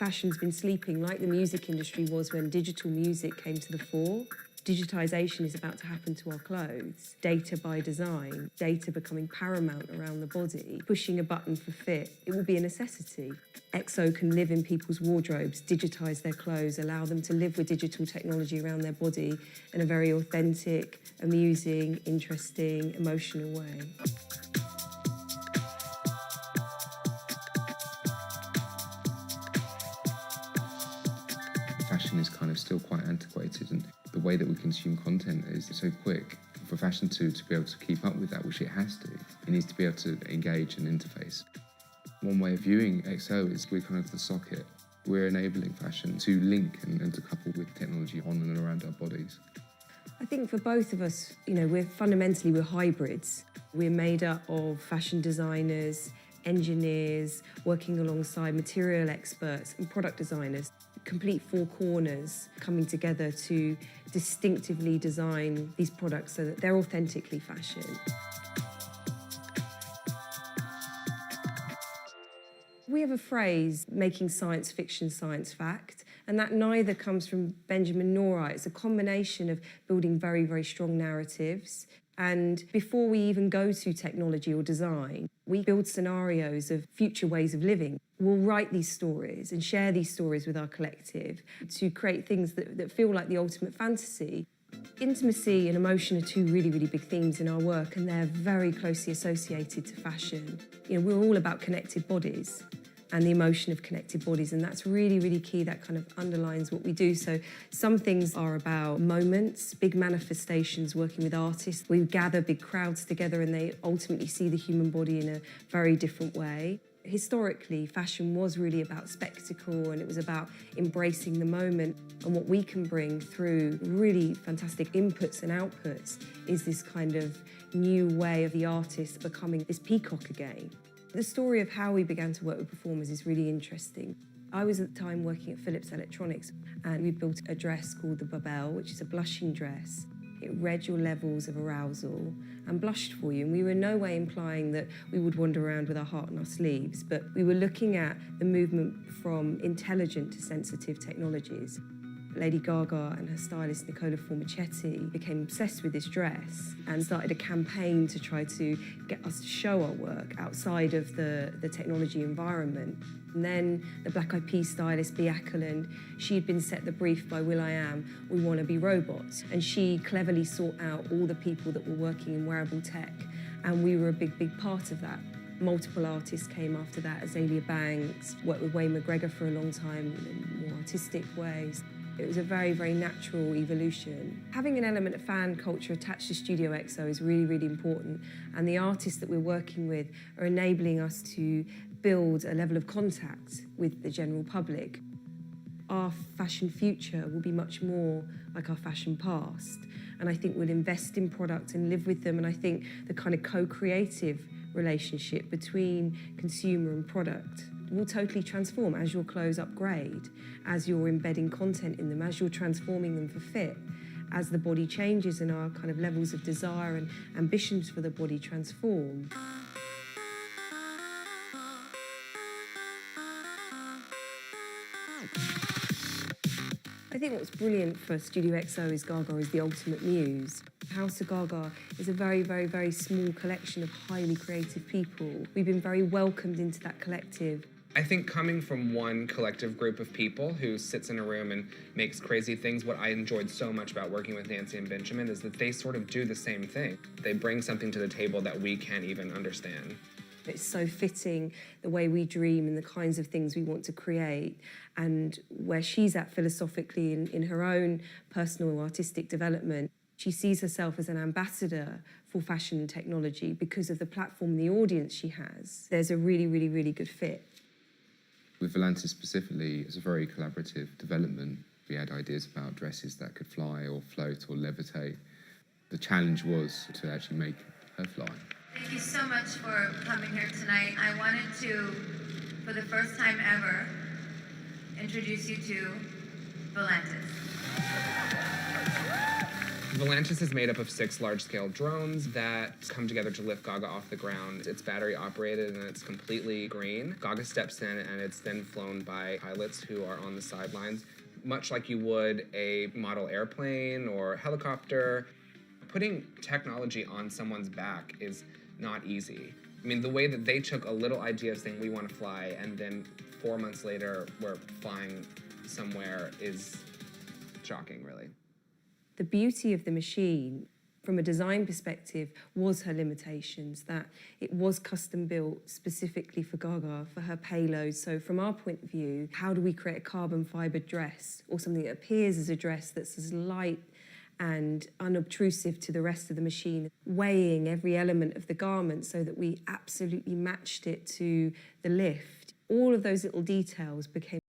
Fashion's been sleeping like the music industry was when digital music came to the fore. Digitization is about to happen to our clothes. Data by design, data becoming paramount around the body, pushing a button for fit, it will be a necessity. EXO can live in people's wardrobes, digitize their clothes, allow them to live with digital technology around their body in a very authentic, amusing, interesting, emotional way. Fashion is kind of still quite antiquated, and the way that we consume content is so quick. For fashion to be able to keep up with that, which it has to, it needs to be able to engage and interface. One way of viewing XO is we're kind of the socket. We're enabling fashion to link and to couple with technology on and around our bodies. I think for both of us, we're hybrids. We're made up of fashion designers, engineers, working alongside material experts and product designers. Complete four corners coming together to distinctively design these products so that they're authentically fashion. We have a phrase, making science fiction science fact, and that neither comes from Benjamin nor I. It's a combination of building very, very strong narratives. And before we even go to technology or design, we build scenarios of future ways of living. We'll write these stories and share these stories with our collective to create things that feel like the ultimate fantasy. Intimacy and emotion are two really, really big themes in our work, and they're very closely associated to fashion. We're all about connected bodies and the emotion of connected bodies, and that's really, really key. That kind of underlines what we do. So some things are about moments, big manifestations, working with artists. We gather big crowds together and they ultimately see the human body in a very different way. Historically, fashion was really about spectacle, and it was about embracing the moment. And what we can bring through really fantastic inputs and outputs is this kind of new way of the artist becoming this peacock again. The story of how we began to work with performers is really interesting. I was at the time working at Philips Electronics, and we built a dress called the Babel, which is a blushing dress. It read your levels of arousal and blushed for you. And we were in no way implying that we would wander around with our heart on our sleeves, but we were looking at the movement from intelligent to sensitive technologies. Lady Gaga and her stylist Nicola Formichetti became obsessed with this dress and started a campaign to try to get us to show our work outside of the technology environment. And then the Black Eyed Peas stylist, Bea Ackland, she had been set the brief by will.i.am, we want to be robots. And she cleverly sought out all the people that were working in wearable tech, and we were a big, big part of that. Multiple artists came after that. Azalea Banks, worked with Wayne McGregor for a long time in more artistic ways. It was a very, very natural evolution. Having an element of fan culture attached to Studio XO is really, really important, and the artists that we're working with are enabling us to build a level of contact with the general public. Our fashion future will be much more like our fashion past, and I think we'll invest in product and live with them, and I think the kind of co-creative relationship between consumer and product will totally transform as your clothes upgrade, as you're embedding content in them, as you're transforming them for fit, as the body changes and our kind of levels of desire and ambitions for the body transform. I think what's brilliant for Studio XO is Gaga is the ultimate muse. House of Gaga is a very, very, very small collection of highly creative people. We've been very welcomed into that collective. I think coming from one collective group of people who sits in a room and makes crazy things, what I enjoyed so much about working with Nancy and Benjamin is that they sort of do the same thing. They bring something to the table that we can't even understand. It's so fitting the way we dream and the kinds of things we want to create, and where she's at philosophically in her own personal artistic development. She sees herself as an ambassador for fashion and technology because of the platform and the audience she has. There's a really, really, really good fit. With Volantis specifically, it's a very collaborative development. We had ideas about dresses that could fly or float or levitate. The challenge was to actually make her fly. Thank you so much for coming here tonight. I wanted to, for the first time ever, introduce you to Volantis. Volantis is made up of 6 large-scale drones that come together to lift Gaga off the ground. It's battery operated and it's completely green. Gaga steps in and it's then flown by pilots who are on the sidelines, much like you would a model airplane or helicopter. Putting technology on someone's back is not easy. I mean, the way that they took a little idea of saying we want to fly and then 4 months later we're flying somewhere is shocking, really. The beauty of the machine, from a design perspective, was her limitations, that it was custom built specifically for Gaga, for her payload. So from our point of view, how do we create a carbon fibre dress or something that appears as a dress that's as light and unobtrusive to the rest of the machine, weighing every element of the garment so that we absolutely matched it to the lift. All of those little details became